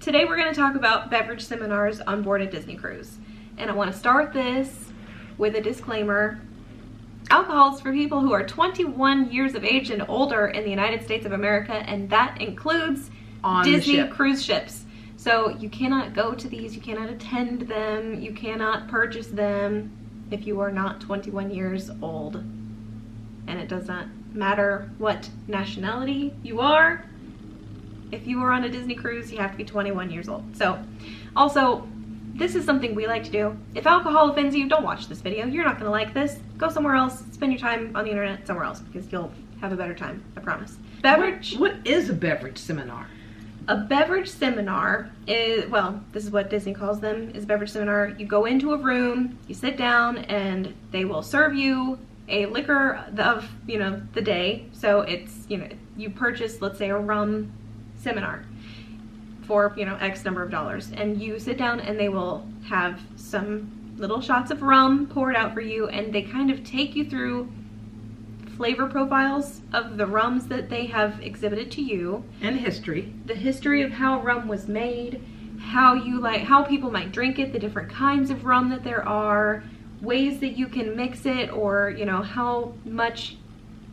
Today we're going to talk about beverage seminars on board a Disney cruise. And I want to start this with a disclaimer. Alcohol is for people who are 21 years of age and older in the United States of America, and that includes on Disney cruise ships. So you cannot go to these, you cannot attend them, you cannot purchase them if you are not 21 years old. And it does not matter what nationality you are. If you are on a Disney cruise, you have to be 21 years old. So, also, this is something we like to do. If alcohol offends you, don't watch this video. You're not going to like this. Go somewhere else. Spend your time on the internet somewhere else because you'll have a better time, I promise. Beverage. What is a beverage seminar? A beverage seminar is, well, this is what Disney calls them, is a beverage seminar. You go into a room, you sit down, and they will serve you a liquor of, the day. So it's, you purchase, let's say, a rum seminar for X number of dollars, and you sit down and they will have some little shots of rum poured out for you, and they kind of take you through flavor profiles of the rums that they have exhibited to you, and history, the history of how rum was made, how people might drink it, the different kinds of rum that there are, ways that you can mix it, or how much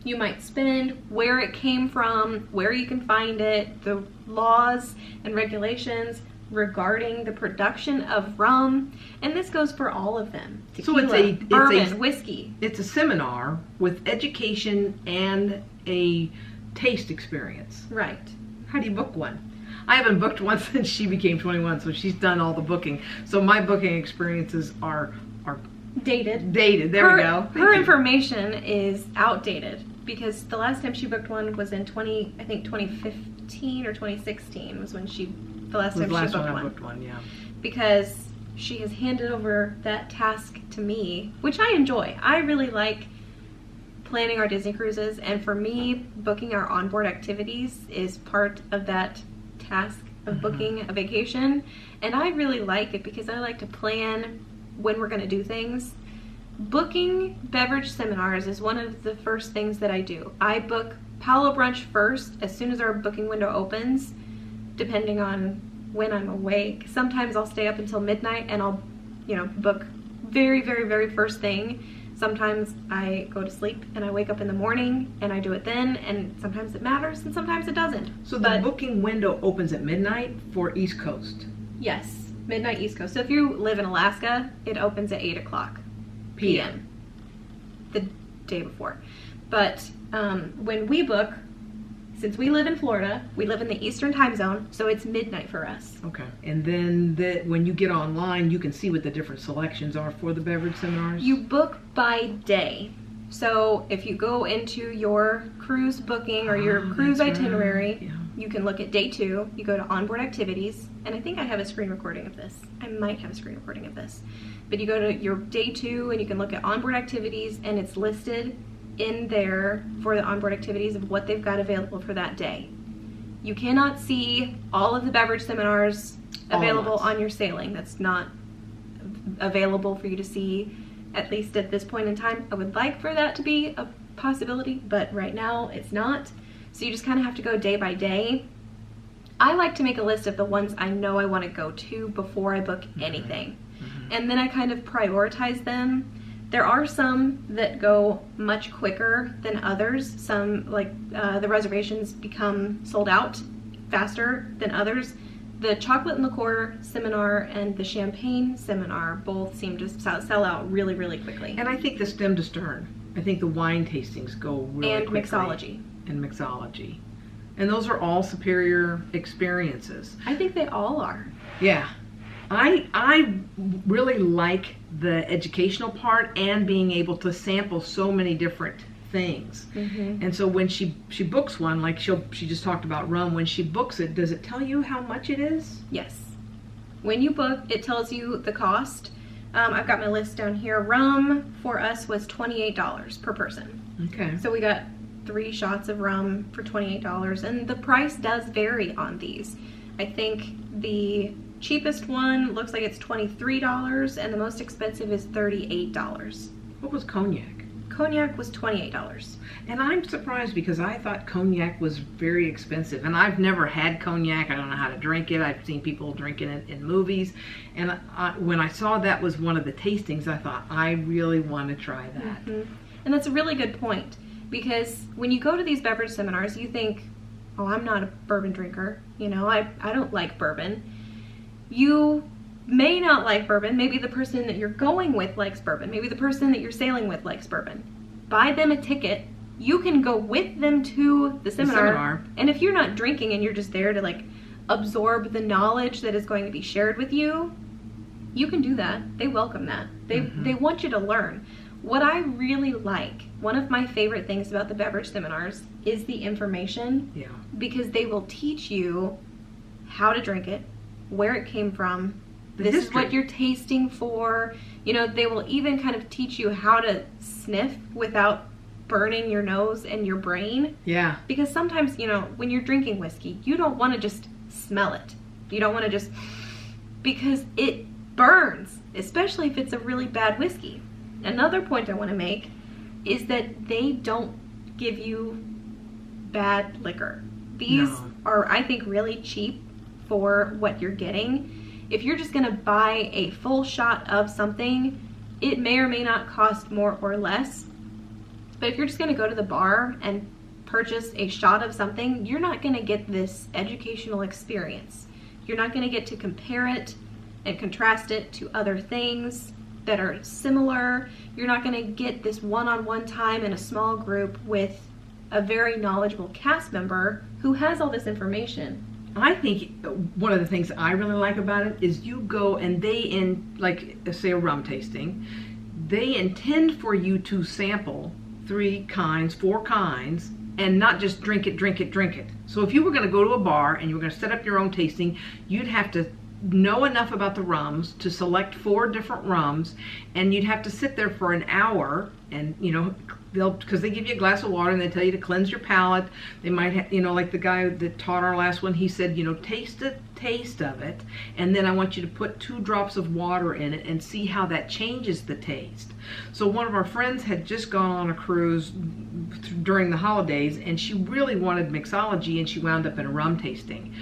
you might spend, where it came from, where you can find it, the laws and regulations regarding the production of rum, and this goes for all of them. Tequila, so bourbon, whiskey. It's a seminar with education and a taste experience. Right. How do you book one? I haven't booked one since she became 21, so she's done all the booking. So my booking experiences are dated. There we go. Her information is outdated because the last time she booked one was in 2015 or 2016 was when the last time she booked one. Yeah. Because she has handed over that task to me, which I enjoy. I really like planning our Disney cruises, and for me, booking our onboard activities is part of that task of booking a vacation, and I really like it because I like to plan when we're going to do things. Booking beverage seminars is one of the first things that I do. I book Palo Brunch first as soon as our booking window opens, depending on when I'm awake. Sometimes I'll stay up until midnight and I'll, book very, very, very first thing. Sometimes I go to sleep and I wake up in the morning and I do it then, and sometimes it matters and sometimes it doesn't. So the booking window opens at midnight for East Coast? Yes, midnight East Coast. So if you live in Alaska, it opens at 8 o'clock p.m. the day before. But when we book, since we live in Florida, we live in the Eastern time zone, so it's midnight for us. Okay. And then when you get online, you can see what the different selections are for the beverage seminars? You book by day. So if you go into your cruise booking or your cruise itinerary, yeah, you can look at day 2, you go to onboard activities, and I think I have a screen recording of this. I might have a screen recording of this. But you go to your day 2 and you can look at onboard activities, and it's listed in there for the onboard activities of what they've got available for that day. You cannot see all of the beverage seminars available on your sailing. That's not available for you to see, at least at this point in time. I would like for that to be a possibility, but right now it's not. So you just kind of have to go day by day. I like to make a list of the ones I know I want to go to before I book anything. And then I kind of prioritize them. There are some that go much quicker than others. Some, like the reservations become sold out faster than others. The chocolate and liqueur seminar and the champagne seminar both seem to sell out really, really quickly. And I think the stem to stern. I think the wine tastings go really quickly. And mixology. And those are all superior experiences. I think they all are. Yeah. I really like the educational part and being able to sample so many different things. And so when she books one, like she just talked about rum, when she books it, does it tell you how much it is? Yes. When you book, it tells you the cost. I've got my list down here. Rum for us was $28 per person. Okay. So we got 3 shots of rum for $28, and the price does vary on these. I think the cheapest one looks like it's $23, and the most expensive is $38. What was cognac? Cognac was $28. And I'm surprised because I thought cognac was very expensive. And I've never had cognac. I don't know how to drink it. I've seen people drinking it in movies. And when I saw that was one of the tastings, I thought, I really want to try that. And that's a really good point. Because when you go to these beverage seminars, you think, oh, I'm not a bourbon drinker. You know, I don't like bourbon. You may not like bourbon. Maybe the person that you're going with likes bourbon. Maybe the person that you're sailing with likes bourbon. Buy them a ticket. You can go with them to the seminar. And if you're not drinking and you're just there to like absorb the knowledge that is going to be shared with you, you can do that. They welcome that. They want you to learn. What I really like, one of my favorite things about the beverage seminars is the information. Yeah. Because they will teach you how to drink it, where it came from, This is what you're tasting for. You know, they will even kind of teach you how to sniff without burning your nose and your brain. Yeah. Because sometimes, you know, when you're drinking whiskey, you don't want to just smell it. You don't want to just, because it burns, especially if it's a really bad whiskey. Another point I want to make is that they don't give you bad liquor. These are, I think, really cheap for what you're getting. If you're just going to buy a full shot of something, it may or may not cost more or less. But if you're just going to go to the bar and purchase a shot of something, you're not going to get this educational experience. You're not going to get to compare it and contrast it to other things that are similar. You're not going to get this one-on-one time in a small group with a very knowledgeable cast member who has all this information. I think one of the things I really like about it is you go and like say a rum tasting, they intend for you to sample 3 kinds, 4 kinds, and not just drink it. So if you were going to go to a bar and you were going to set up your own tasting, you'd have to know enough about the rums to select 4 different rums, and you'd have to sit there for an hour, and you know, because they give you a glass of water and they tell you to cleanse your palate. They might have, you know, like the guy that taught our last one, he said, you know, taste a taste of it, and then I want you to put 2 drops of water in it and see how that changes the taste. So one of our friends had just gone on a cruise during the holidays, and she really wanted mixology, and she wound up in a rum tasting.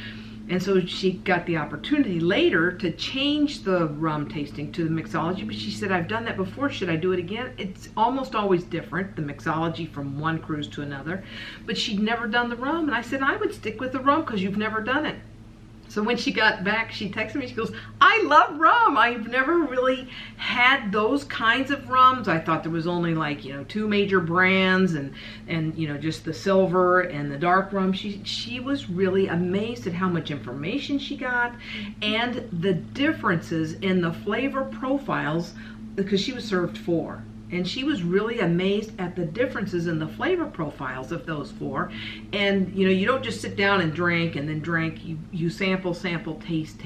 And so she got the opportunity later to change the rum tasting to the mixology, but she said, I've done that before, should I do it again? It's almost always different, the mixology from one cruise to another, but she'd never done the rum, and I said, I would stick with the rum because you've never done it. So when she got back, she texted me, she goes, I love rum. I've never really had those kinds of rums. I thought there was only like, you know, 2 major brands and you know, just the silver and the dark rum. She was really amazed at how much information she got and the differences in the flavor profiles, because she was served 4. And she was really amazed at the differences in the flavor profiles of those 4. And, you know, you don't just sit down and drink and then drink. You sample, taste.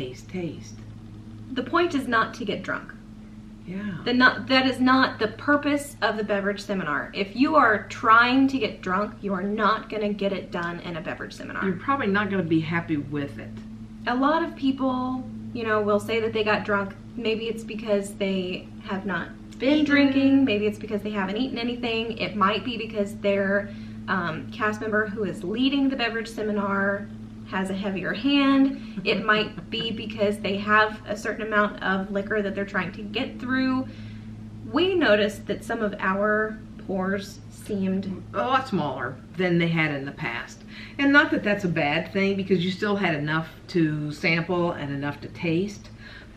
The point is not to get drunk. Yeah. That is not the purpose of the beverage seminar. If you are trying to get drunk, you are not going to get it done in a beverage seminar. You're probably not going to be happy with it. A lot of people, you know, will say that they got drunk. Maybe it's because they have not been drinking, maybe it's because they haven't eaten anything, it might be because their cast member who is leading the beverage seminar has a heavier hand, it might be because they have a certain amount of liquor that they're trying to get through. We noticed that some of our pours seemed a lot smaller than they had in the past. And not that that's a bad thing, because you still had enough to sample and enough to taste,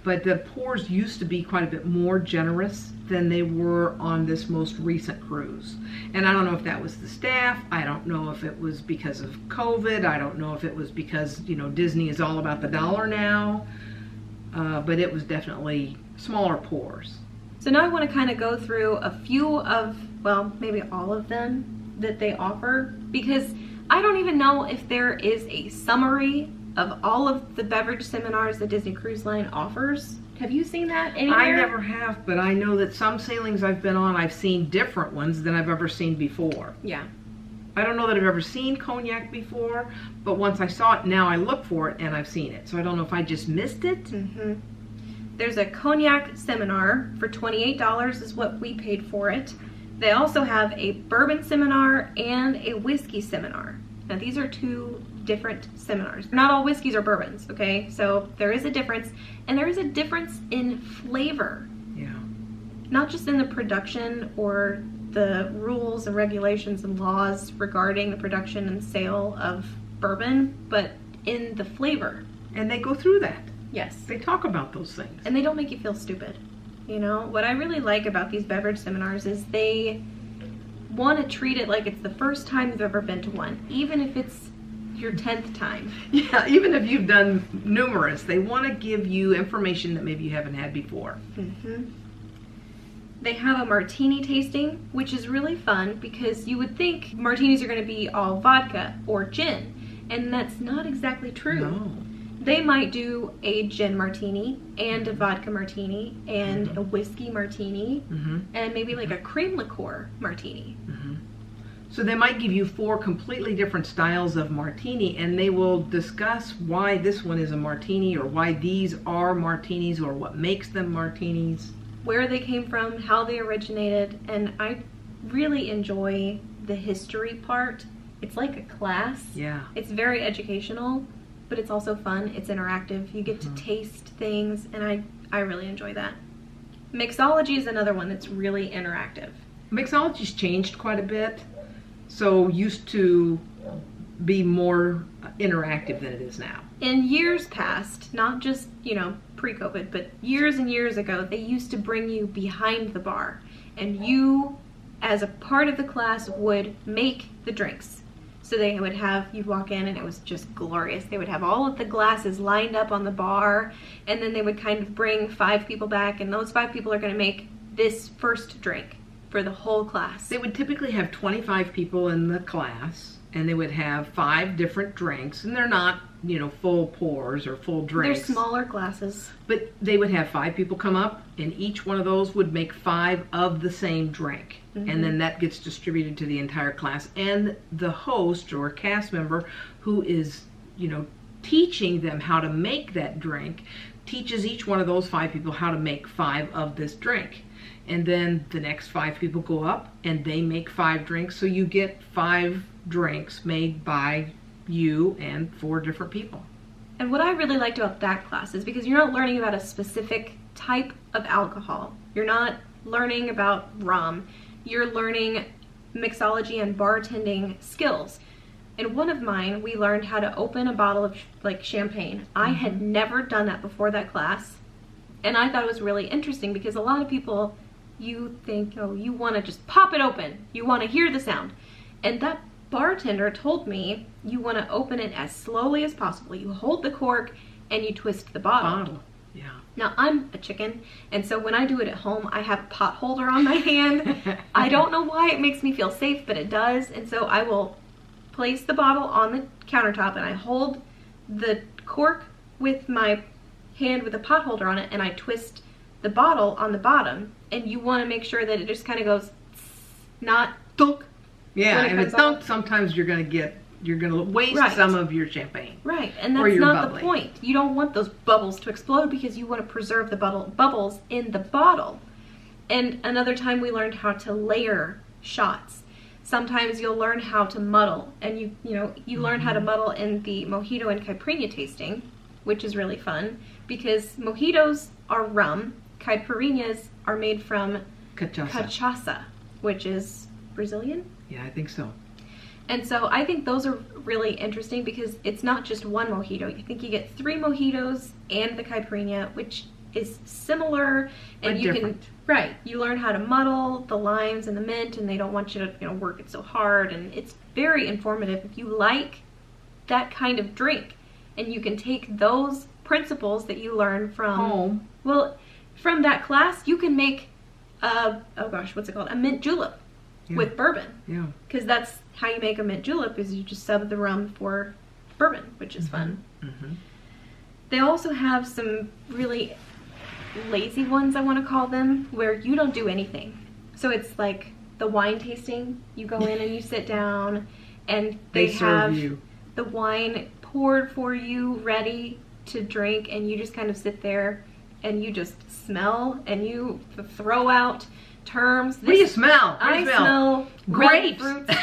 but the pours used to be quite a bit more generous than they were on this most recent cruise. And I don't know if that was the staff, I don't know if it was because of COVID, I don't know if it was because, you know, Disney is all about the dollar now, but it was definitely smaller pours. So now I want to kind of go through a few of, well, maybe all of them that they offer, because I don't even know if there is a summary of all of the beverage seminars that Disney Cruise Line offers. Have you seen that anywhere? I never have, but I know that some sailings I've been on, I've seen different ones than I've ever seen before. Yeah. I don't know that I've ever seen cognac before, but once I saw it, now I look for it and I've seen it. So I don't know if I just missed it. Mm-hmm. There's a cognac seminar for $28 is what we paid for it. They also have a bourbon seminar and a whiskey seminar. Now these are two different seminars. Not all whiskeys are bourbons, okay? So there is a difference, and there is a difference in flavor. Yeah. Not just in the production or the rules and regulations and laws regarding the production and sale of bourbon, but in the flavor. And they go through that. Yes. They talk about those things. And they don't make you feel stupid. You know, what I really like about these beverage seminars is they want to treat it like it's the first time you've ever been to one, even if it's your 10th time. Yeah, even if you've done numerous, they want to give you information that maybe you haven't had before. Mm-hmm. They have a martini tasting, which is really fun because you would think martinis are going to be all vodka or gin, and that's not exactly true. No. They might do a gin martini and a vodka martini and a whiskey martini and maybe like a cream liqueur martini. So they might give you 4 completely different styles of martini, and they will discuss why this one is a martini or why these are martinis or what makes them martinis. Where they came from, how they originated, and I really enjoy the history part. It's like a class. Yeah. It's very educational, but it's also fun. It's interactive. You get to taste things, and I really enjoy that. Mixology is another one that's really interactive. Mixology's changed quite a bit, so used to be more interactive than it is now. In years past, not just, pre-COVID, but years and years ago, they used to bring you behind the bar, and you, as a part of the class, would make the drinks. So they would have, you'd walk in and it was just glorious. They would have all of the glasses lined up on the bar, and then they would kind of bring 5 people back, and those 5 people are going to make this first drink for the whole class. They would typically have 25 people in the class, and they would have 5 different drinks, and they're not, full pours or full drinks. They're smaller glasses. But they would have 5 people come up, and each one of those would make 5 of the same drink. And then that gets distributed to the entire class. And the host or cast member who is, teaching them how to make that drink teaches each one of those 5 people how to make 5 of this drink. And then the next 5 people go up and they make 5 drinks. So you get 5 drinks made by you and 4 different people. And what I really liked about that class is because you're not learning about a specific type of alcohol. You're not learning about rum. You're learning mixology and bartending skills. In one of mine, we learned how to open a bottle of champagne. I had never done that before that class. And I thought it was really interesting because a lot of people, you think, you want to just pop it open. You want to hear the sound. And that bartender told me you want to open it as slowly as possible. You hold the cork and you twist the bottle. Yeah. Now, I'm a chicken, and so when I do it at home, I have a pot holder on my hand. I don't know why it makes me feel safe, but it does. And so I will place the bottle on the countertop, and I hold the cork with my hand with a pot holder on it, and I twist the bottle on the bottom. And you want to make sure that it just kind of goes, not dunk. Yeah, and if don't, sometimes you're going to waste some of your champagne. Right, and that's not the point. You don't want those bubbles to explode because you want to preserve the bubbles in the bottle. And another time we learned how to layer shots. Sometimes you'll learn how to muddle, and you learn how to muddle in the mojito and caipirinha tasting, which is really fun because mojitos are rum, caipirinhas are made from cachaça, which is Brazilian. Yeah, I think so. And so I think those are really interesting because it's not just one mojito. I think you get 3 mojitos and the caipirinha, which is similar, and but you different. You learn how to muddle the limes and the mint, and they don't want you to work it so hard, and it's very informative if you like that kind of drink. And you can take those principles that you learn from home. Well, from that class, you can make a mint julep. Yeah. With bourbon. Yeah. Because that's how you make a mint julep, is you just sub the rum for bourbon, which is fun. They also have some really lazy ones, I want to call them, where you don't do anything. So it's like the wine tasting. You go in and you sit down, and they serve have you the wine poured for you, ready to drink, and you just kind of sit there and you just smell and you throw out terms. What do you smell? What do I you smell grapes. red fruits.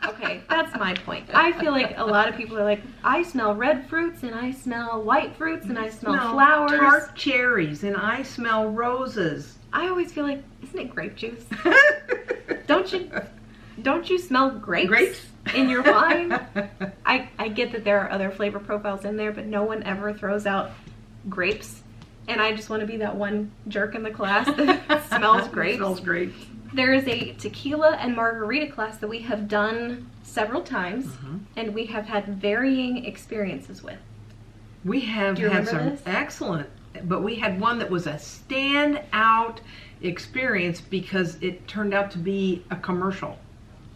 Okay, that's my point. I feel like a lot of people are like, I smell red fruits and I smell white fruits and I smell flowers. Tart cherries and I smell roses. I always feel like, isn't it grape juice? Don't you smell grapes in your wine? I get that there are other flavor profiles in there, but no one ever throws out grapes. And I just want to be that one jerk in the class that smells grapes. Smells grapes. There is a tequila and margarita class that we have done several times, and we have had varying experiences with. We have had some excellent, but we had one that was a standout experience because it turned out to be a commercial.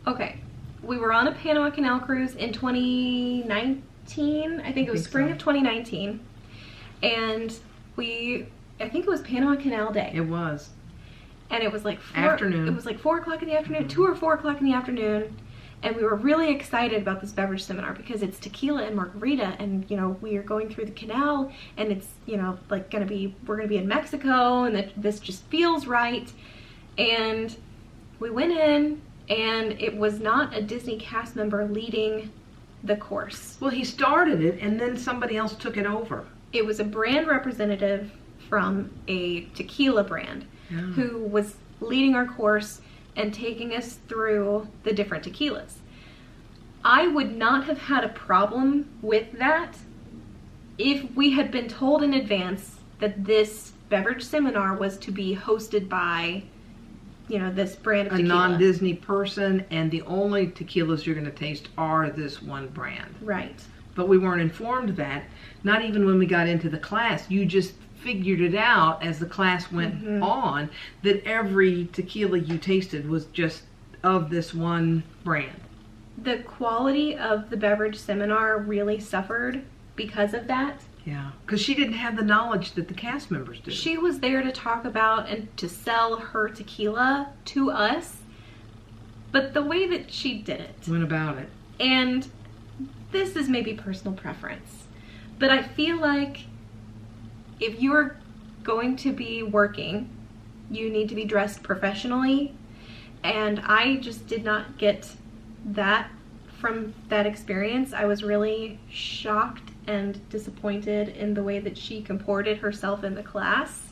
Okay. We were on a Panama Canal cruise in 2019. I think it was spring of 2019. And I think it was Panama Canal Day. It was. And it was like afternoon. It was like 4 o'clock in the afternoon, 2 or 4 o'clock in the afternoon. And we were really excited about this beverage seminar because it's tequila and margarita, and we are going through the canal, and it's like we're gonna be in Mexico, and this just feels right. And we went in, and it was not a Disney cast member leading the course. Well, he started it, and then somebody else took it over. It was a brand representative from a tequila brand who was leading our course and taking us through the different tequilas. I would not have had a problem with that if we had been told in advance that this beverage seminar was to be hosted by, this brand of tequila. A non-Disney person, and the only tequilas you're going to taste are this one brand. Right. But we weren't informed that, not even when we got into the class. You just figured it out as the class went on, that every tequila you tasted was just of this one brand. The quality of the beverage seminar really suffered because of that. Yeah, because she didn't have the knowledge that the cast members did. She was there to talk about and to sell her tequila to us, but the way that she did it. Went about it. And this is maybe personal preference, but I feel like if you're going to be working, you need to be dressed professionally, and I just did not get that from that experience. I was really shocked and disappointed in the way that she comported herself in the class,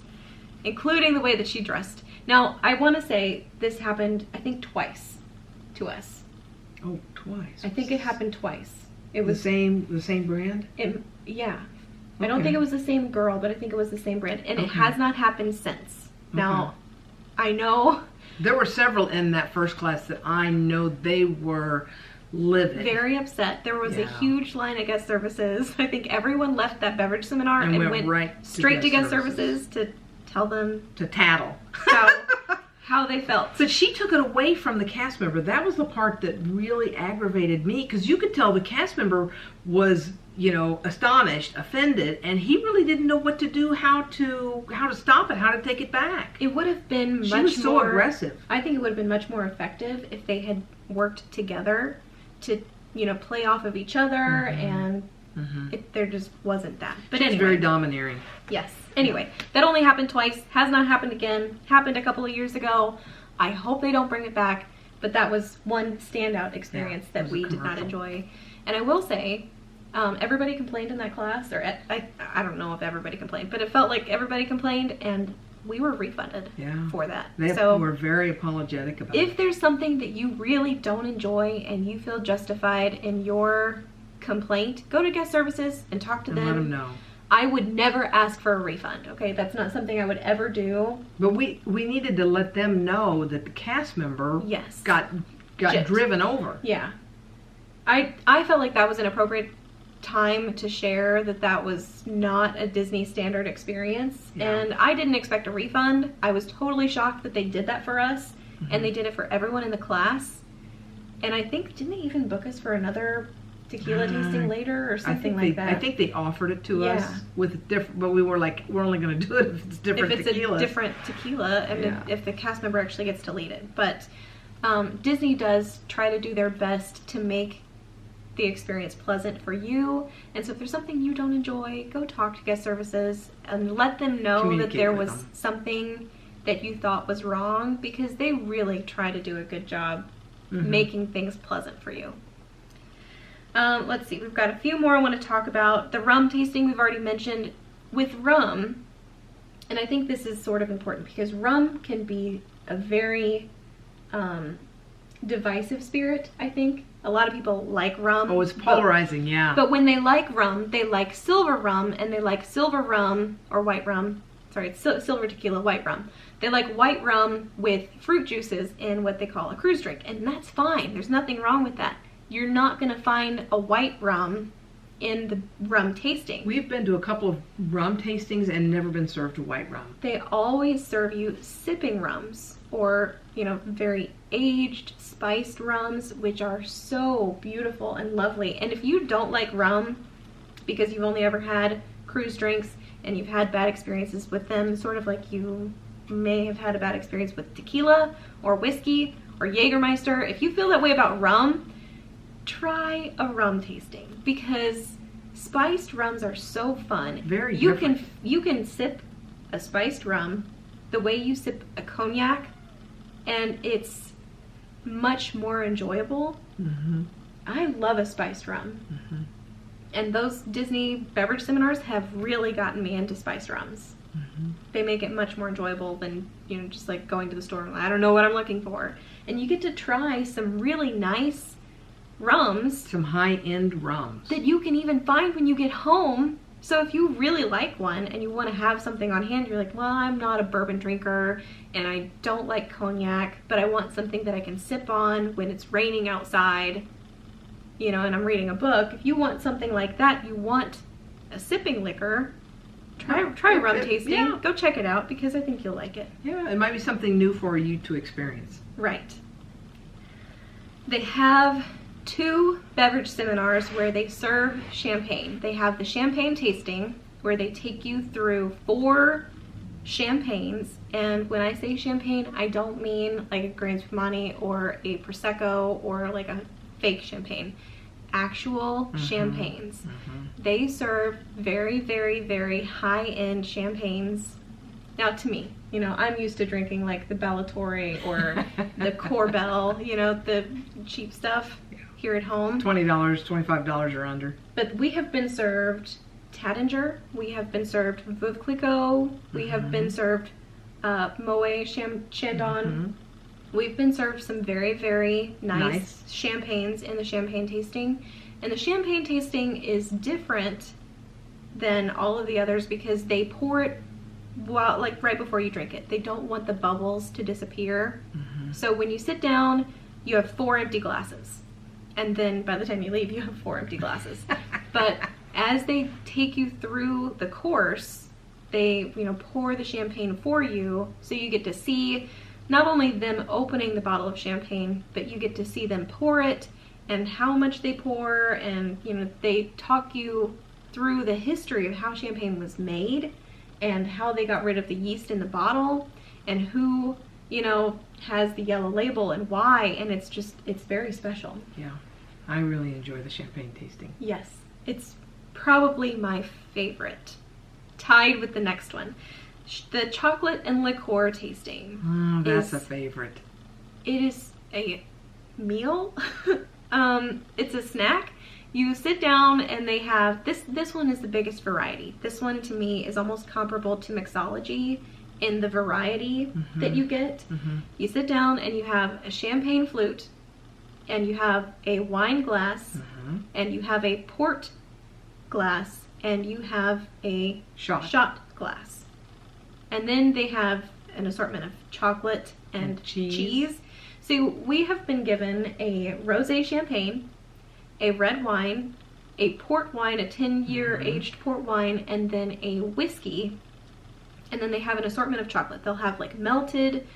including the way that she dressed. Now, I want to say this happened, I think, twice to us. Oh, twice. I think it happened twice. It was the same brand? Yeah. I don't think it was the same girl, but I think it was the same brand. And it has not happened since. Now, I know... There were several in that first class that I know they were livid. Very upset. There was a huge line at guest services. I think everyone left that beverage seminar and went right straight to guest services to tell them... To tattle. How they felt. But she took it away from the cast member. That was the part that really aggravated me, because you could tell the cast member was, astonished, offended, and he really didn't know what to do, how to stop it, how to take it back. It would have been She was so aggressive. I think it would have been much more effective if they had worked together to, play off of each other, and there just wasn't that. But She was very domineering. Yes. Anyway, that only happened twice. Has not happened again. Happened a couple of years ago. I hope they don't bring it back. But that was one standout experience that we did not enjoy. And I will say, everybody complained in that class. Or I don't know if everybody complained, but it felt like everybody complained, and we were refunded for that. They were very apologetic about it. If there's something that you really don't enjoy and you feel justified in your complaint, go to guest services and talk to them. Let them know. I would never ask for a refund, okay? That's not something I would ever do. But we needed to let them know that the cast member got driven over. Yeah. I felt like that was an appropriate time to share that was not a Disney standard experience. Yeah. And I didn't expect a refund. I was totally shocked that they did that for us, and they did it for everyone in the class. And I think, didn't they even book us for another tequila tasting later or something like that? I think they offered it to us with different, but we were like, we're only going to do it if it's different tequila. If it's a different tequila, and if the cast member actually gets to lead it. But Disney does try to do their best to make the experience pleasant for you. And so if there's something you don't enjoy, go talk to guest services and let them know that there was something that you thought was wrong, because they really try to do a good job making things pleasant for you. Let's see, we've got a few more I want to talk about. The rum tasting we've already mentioned. With rum, and I think this is sort of important because rum can be a very divisive spirit, I think. A lot of people like rum. Oh, it's polarizing, yeah. But when they like rum, they like silver rum, and they like silver rum, or white rum. Sorry, it's silver tequila, white rum. They like white rum with fruit juices in what they call a cruise drink, and that's fine. There's nothing wrong with that. You're not going to find a white rum in the rum tasting. We've been to a couple of rum tastings and never been served a white rum. They always serve you sipping rums, or, you know, very aged, spiced rums, which are so beautiful and lovely. And if you don't like rum because you've only ever had cruise drinks and you've had bad experiences with them, sort of like you may have had a bad experience with tequila or whiskey or Jägermeister, if you feel that way about rum, try a rum tasting, because spiced rums are so fun. Very different. You can sip a spiced rum the way you sip a cognac, and it's much more enjoyable. I love a spiced rum. And those Disney beverage seminars have really gotten me into spiced rums. They make it much more enjoyable than, you know, just like going to the store and I don't know what I'm looking for. And you get to try some really nice rums. Some high-end rums. That you can even find when you get home. So if you really like one and you want to have something on hand, you're like, well, I'm not a bourbon drinker and I don't like cognac, but I want something that I can sip on when it's raining outside, you know, and I'm reading a book. If you want something like that, you want a sipping liquor, try rum tasting. Yeah. Go check it out, because I think you'll like it. Yeah, it might be something new for you to experience. Right. They have 2 beverage seminars where they serve champagne. They have the champagne tasting, where they take you through 4 champagnes. And when I say champagne, I don't mean like a Grand Spumante or a Prosecco or like a fake champagne. Actual champagnes. They serve very, very, very high-end champagnes. Now, to me, you know, I'm used to drinking like the Bellatori or the Corbel, you know, the cheap stuff here at home. $20, $25 or under. But we have been served Taittinger, we have been served Veuve Clicquot, we have been served Moet Chandon. We've been served some very, very nice champagnes in the champagne tasting. And the champagne tasting is different than all of the others because they pour it like right before you drink it. They don't want the bubbles to disappear. So when you sit down, you have 4 empty glasses. And then by the time you leave, you have 4 empty glasses. But as they take you through the course, they, you know, pour the champagne for you, so you get to see not only them opening the bottle of champagne, but you get to see them pour it and how much they pour, and, you know, they talk you through the history of how champagne was made and how they got rid of the yeast in the bottle and who, you know, has the yellow label and why, and it's very special. Yeah, I really enjoy the champagne tasting. Yes, it's probably my favorite, tied with the next one. The chocolate and liqueur tasting. Oh, that's a favorite. It is a meal. It's a snack. You sit down and they have, this one is the biggest variety. This one to me is almost comparable to mixology in the variety that you get. You sit down and you have a champagne flute, and you have a wine glass, and you have a port glass, and you have a shot glass. And then they have an assortment of chocolate and cheese. So we have been given a rosé champagne, a red wine, a port wine, a 10-year aged port wine, and then a whiskey. And then they have an assortment of chocolate. They'll have like melted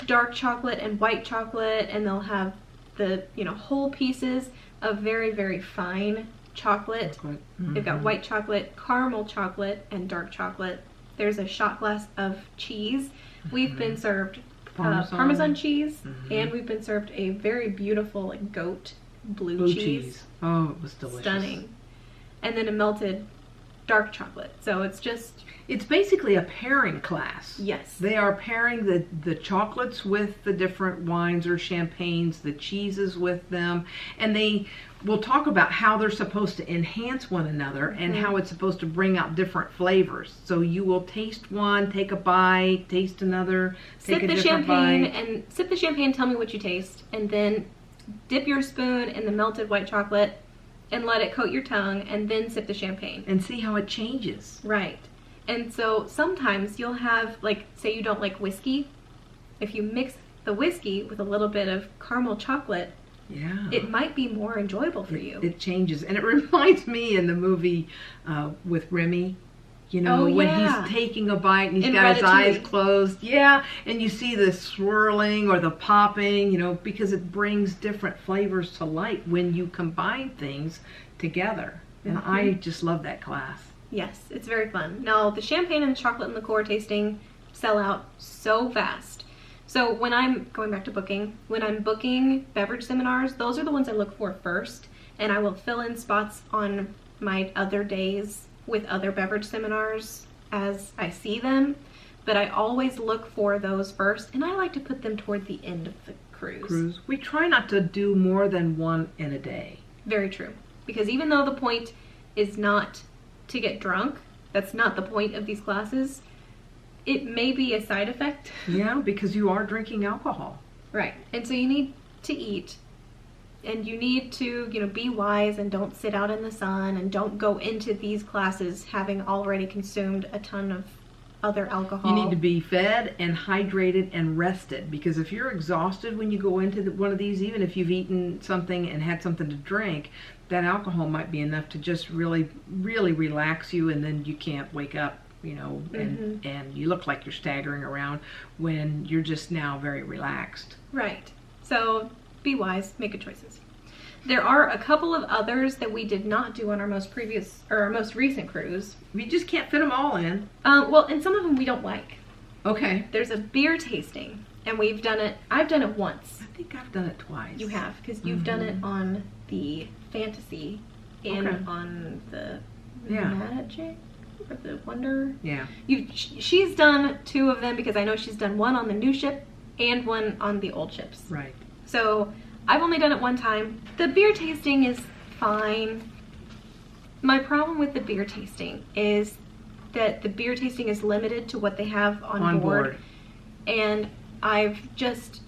dark chocolate and white chocolate, and they'll have the, you know, whole pieces of very, very fine chocolate. They've got white chocolate, caramel chocolate, and dark chocolate. There's a shot glass of cheese. We've been served Parmesan cheese, and we've been served a very beautiful like goat blue cheese. Oh, it was delicious. Stunning. And then a melted dark chocolate. So it's just, It's basically a pairing class. yes. They are pairing the chocolates with the different wines or champagnes, the cheeses with them, and they will talk about how they're supposed to enhance one another and how it's supposed to bring out different flavors. So you will taste one, take a bite, taste another, take Sip a the different champagne bite. and sip the champagne, tell me what you taste, and then dip your spoon in the melted white chocolate and let it coat your tongue, and then sip the champagne. And see how it changes. Right. And so sometimes you'll have, like, say you don't like whiskey. If you mix the whiskey with a little bit of caramel chocolate, Yeah. it might be more enjoyable for you. It changes. And it reminds me in the movie with Remy, you know, Oh, when yeah. he's taking a bite and he's In got his eyes Ratatouille. closed. Yeah. And you see the swirling or the popping, you know, because it brings different flavors to light when you combine things together. And I just love that class. Yes, it's very fun. Now, the champagne and chocolate and liqueur tasting sell out so fast. So when I'm going back to booking, when I'm booking beverage seminars, those are the ones I look for first, and I will fill in spots on my other days with other beverage seminars as I see them, but I always look for those first, and I like to put them toward the end of the cruise. We try not to do more than one in a day. Very true. Because even though the point is not to get drunk, that's not the point of these classes, it may be a side effect. Yeah, because you are drinking alcohol. Right. And so you need to eat, and you need to, you know, be wise and don't sit out in the sun, and don't go into these classes having already consumed a ton of other alcohol. You need to be fed and hydrated and rested, because if you're exhausted when you go into one of these, even if you've eaten something and had something to drink, that alcohol might be enough to just really, really relax you, and then you can't wake up, you know, and you look like you're staggering around when you're just now very relaxed. Right. So be wise, make good choices. There are a couple of others that we did not do on our most recent cruise. You just can't fit them all in. Well, and some of them we don't like. Okay. There's a beer tasting, and we've done it. I've done it once. I think I've done it twice. You have, because you've done it on the Fantasy and Okay. on the Yeah. Magic or the Wonder. Yeah. She's done two of them, because I know she's done one on the new ship and one on the old ships. Right. So I've only done it one time. The beer tasting is fine. My problem with the beer tasting is that the beer tasting is limited to what they have on board. And I've just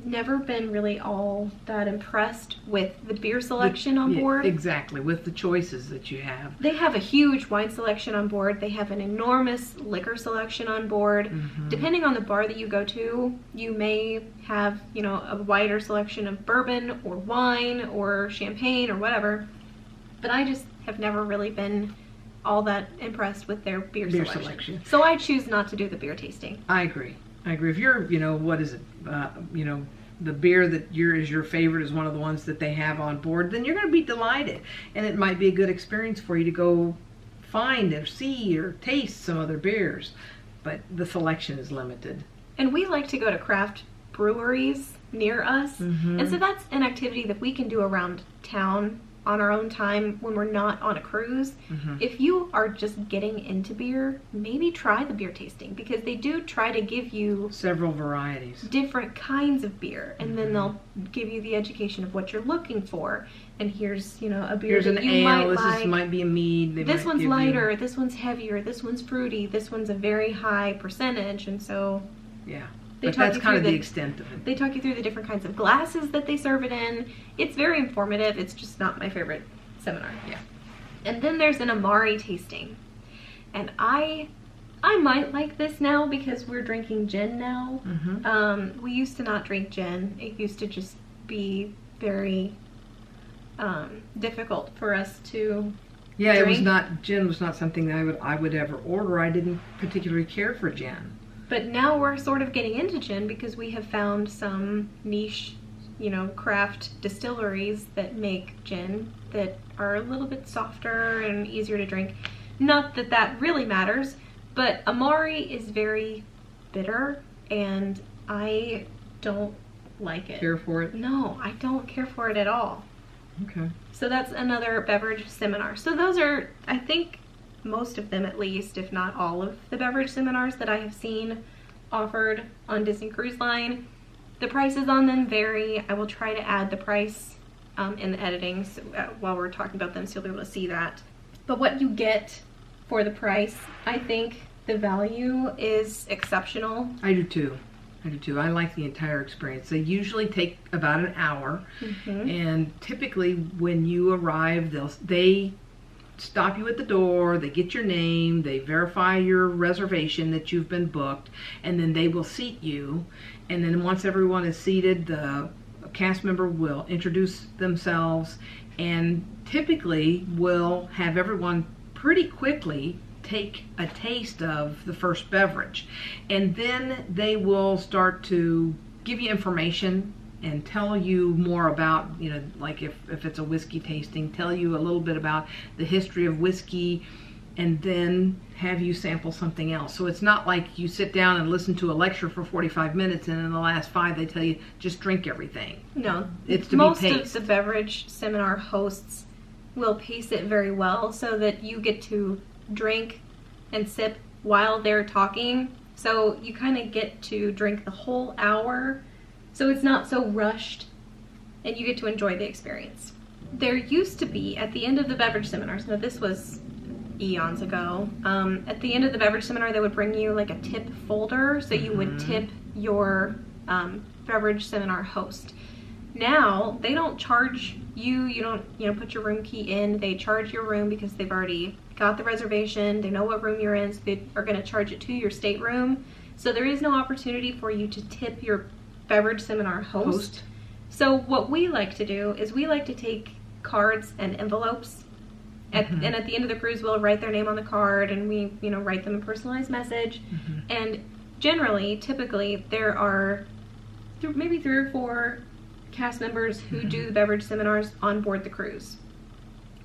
never been really all that impressed with the beer selection on board. Exactly, with the choices that you have. They have a huge wine selection on board. They have an enormous liquor selection on board. Depending on the bar that you go to, you may have, you know, a wider selection of bourbon or wine or champagne or whatever. But I just have never really been all that impressed with their beer selection. So I choose not to do the beer tasting. I agree. If you're, you know, what is it, you know, the beer that is your favorite is one of the ones that they have on board, then you're going to be delighted. And it might be a good experience for you to go find or see or taste some other beers. But the selection is limited. And we like to go to craft breweries near us. And so that's an activity that we can do around town on our own time when we're not on a cruise. If you are just getting into beer, maybe try the beer tasting, because they do try to give you several varieties, different kinds of beer, and then they'll give you the education of what you're looking for. And here's, you know, a beer here's that an you ale, might this like. might be a mead. This one's lighter, this one's heavier, this one's fruity, this one's a very high percentage, and so yeah. They But talk that's you kind of through the extent of it. They talk you through the different kinds of glasses that they serve it in. It's very informative. It's just not my favorite seminar. Yeah. And then there's an Amari tasting. And I might like this now because we're drinking gin now. We used to not drink gin. It used to just be very difficult for us to Yeah, drink. it was not, gin was not something that I would ever order. I didn't particularly care for gin. But now we're sort of getting into gin because we have found some niche, you know, craft distilleries that make gin that are a little bit softer and easier to drink. Not that that really matters, but Amari is very bitter and I don't like it. Care for it? No, I don't care for it at all. Okay. So that's another beverage seminar. So those are, I think, most of them at least, if not all of the beverage seminars that I have seen offered on Disney Cruise Line. The prices on them vary. I will try to add the price in the editing while we're talking about them, so you'll be able to see that. But what you get for the price, I think the value is exceptional. I do too. I like the entire experience. They usually take about an hour, and typically when you arrive, they stop you at the door, they get your name, they verify your reservation that you've been booked, and then they will seat you. And then once everyone is seated, the cast member will introduce themselves and typically will have everyone pretty quickly take a taste of the first beverage. And then they will start to give you information and tell you more about, like if it's a whiskey tasting, tell you a little bit about the history of whiskey, and then have you sample something else. So it's not like you sit down and listen to a lecture for 45 minutes and in the last 5 they tell you just drink everything. No, it's to most be paced. of the beverage seminar hosts will pace it very well so that you get to drink and sip while they're talking. So you kind of get to drink the whole hour, so it's not so rushed, and you get to enjoy the experience. There used to be, at the end of the beverage seminars, now this was eons ago, at the end of the beverage seminar they would bring you like a tip folder, so you would tip your beverage seminar host. Now they don't charge you, you don't put your room key in, they charge your room because they've already got the reservation, they know what room you're in, so they are going to charge it to your stateroom. So there is no opportunity for you to tip your beverage seminar host. So what we like to do is we like to take cards and envelopes, and at the end of the cruise we'll write their name on the card, and we write them a personalized message. And generally, typically, there are maybe 3 or 4 cast members who do the beverage seminars on board the cruise.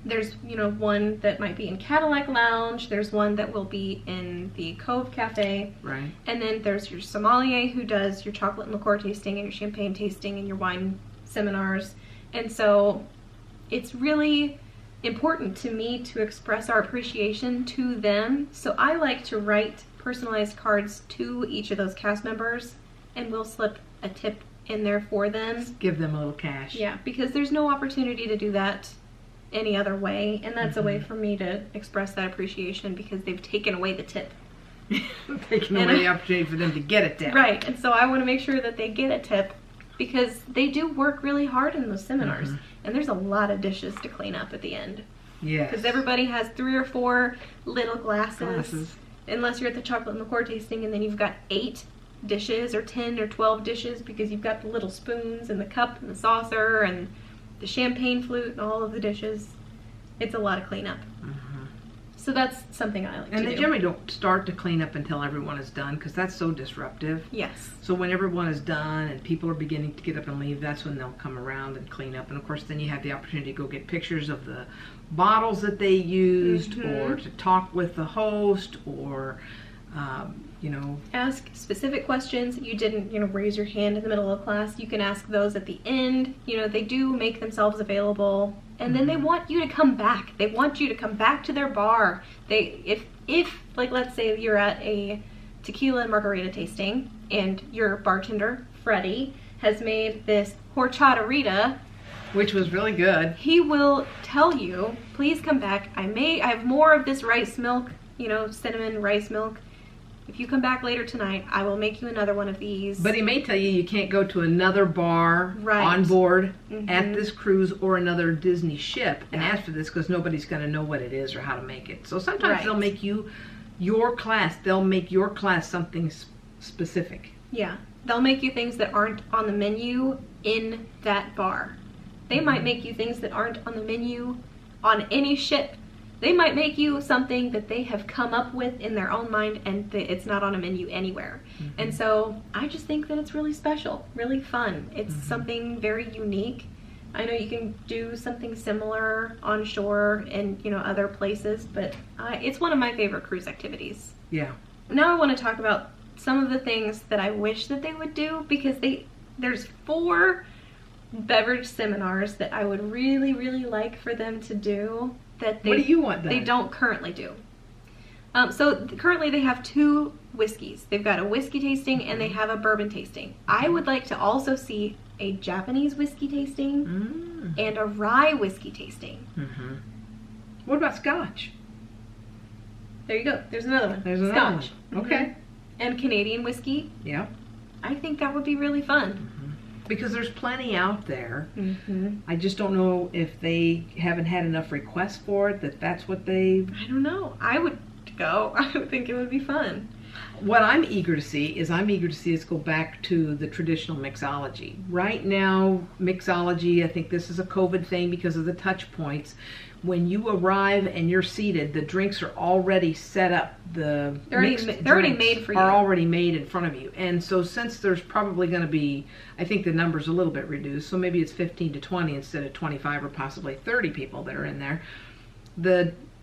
There's one that might be in Cadillac Lounge, there's one that will be in the Cove Cafe, right? And then there's your sommelier who does your chocolate and liqueur tasting and your champagne tasting and your wine seminars. And so it's really important to me to express our appreciation to them, so I like to write personalized cards to each of those cast members, and we'll slip a tip in there for them. Just give them a little cash. Yeah, because there's no opportunity to do that any other way, and that's a way for me to express that appreciation, because they've taken away the tip. Taking away the opportunity for them to get a tip. Right, and so I want to make sure that they get a tip, because they do work really hard in those seminars, and there's a lot of dishes to clean up at the end. Yes. Because everybody has 3 or 4 little glasses, unless you're at the chocolate and liqueur tasting, and then you've got 8 dishes or 10 or 12 dishes, because you've got the little spoons and the cup and the saucer and the champagne flute and all of the dishes. It's a lot of cleanup. So that's something I like to do. And they generally don't start to clean up until everyone is done, because that's so disruptive. Yes. So when everyone is done and people are beginning to get up and leave, that's when they'll come around and clean up. And of course then you have the opportunity to go get pictures of the bottles that they used, or to talk with the host, or ask specific questions. You didn't raise your hand in the middle of class, you can ask those at the end. They do make themselves available, and then they want you to come back. They want you to come back to their bar. If like, let's say you're at a tequila and margarita tasting, and your bartender Freddie has made this horchata Rita, which was really good, he will tell you, please come back, I have more of this rice milk, cinnamon rice milk. If you come back later tonight, I will make you another one of these. But he may tell you can't go to another bar on board at this cruise or another Disney ship and ask for this, because nobody's going to know what it is or how to make it. So sometimes they'll make your class something specific. Yeah, they'll make you things that aren't on the menu in that bar. They might make you things that aren't on the menu on any ship. They might make you something that they have come up with in their own mind, and it's not on a menu anywhere. And so I just think that it's really special, really fun. It's something very unique. I know you can do something similar on shore and other places, but it's one of my favorite cruise activities. Yeah. Now I want to talk about some of the things that I wish that they would do, because there's 4 beverage seminars that I would really, really like for them to do. That what do you want done? They don't currently do. Currently they have 2 whiskeys. They've got a whiskey tasting and they have a bourbon tasting. I would like to also see a Japanese whiskey tasting and a rye whiskey tasting. Mm-hmm. What about Scotch? There you go. There's another one. There's another Scotch. one. Okay. Mm-hmm. And Canadian whiskey. Yeah. I think that would be really fun. Mm-hmm. Because there's plenty out there. Mm-hmm. I just don't know if they haven't had enough requests for it, that's what they... I don't know. I would go. I would think it would be fun. What I'm eager to see is us go back to the traditional mixology. Right now, mixology, I think this is a COVID thing because of the touch points. When you arrive and you're seated, the drinks are already set up. They're already made for you. Are already made in front of you. And so since there's probably going to be, I think the number's a little bit reduced, so maybe it's 15 to 20 instead of 25 or possibly 30 people that are in there.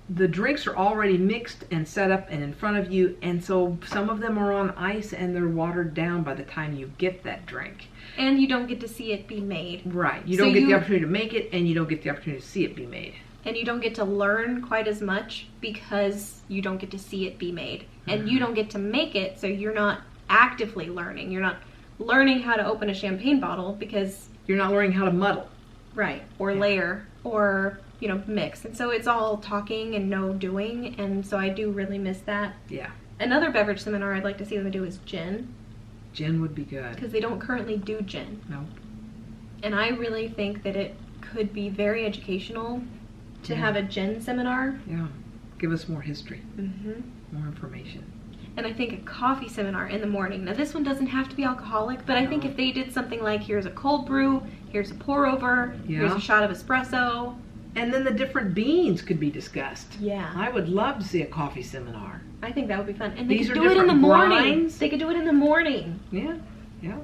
The drinks are already mixed and set up and in front of you, and so some of them are on ice and they're watered down by the time you get that drink. And you don't get to see it be made. Right. You don't get the opportunity to make it, and you don't get the opportunity to see it be made. And you don't get to learn quite as much because you don't get to see it be made. And you don't get to make it, so you're not actively learning. You're not learning how to open a champagne bottle because... You're not learning how to muddle. Right. Or layer. Or... mix. And so it's all talking and no doing, and so I do really miss that. Yeah. Another beverage seminar I'd like to see them do is gin. Gin would be good. Because they don't currently do gin. Nope. And I really think that it could be very educational to have a gin seminar. Yeah. Give us more history. Mm-hmm. More information. And I think a coffee seminar in the morning. Now this one doesn't have to be alcoholic, but I think if they did something like here's a cold brew, here's a pour over, here's a shot of espresso. And then the different beans could be discussed. Yeah. I would love to see a coffee seminar. I think that would be fun. And they These could are do it in the different morning. grinds. They could do it in the morning. Yeah. Yeah.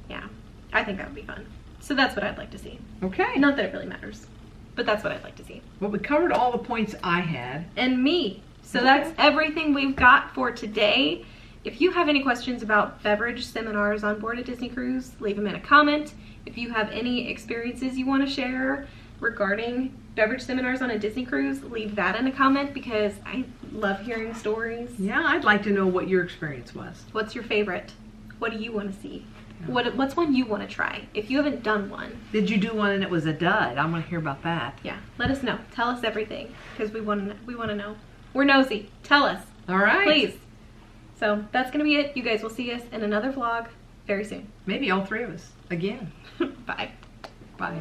Yeah. I think that would be fun. So that's what I'd like to see. Okay. Not that it really matters, but that's what I'd like to see. Well, we covered all the points I had. And me. So that's everything we've got for today. If you have any questions about beverage seminars on board a Disney cruise, leave them in a comment. If you have any experiences you want to share regarding beverage seminars on a Disney cruise, leave that in a comment because I love hearing stories. Yeah, I'd like to know what your experience was. What's your favorite? What do you want to see? Yeah. What's one you want to try if you haven't done one? Did you do one and it was a dud? I want to hear about that. Yeah, let us know. Tell us everything because we want to know. We're nosy. Tell us. All right. Please. So that's going to be it. You guys will see us in another vlog very soon. Maybe all 3 of us again. Bye. Bye.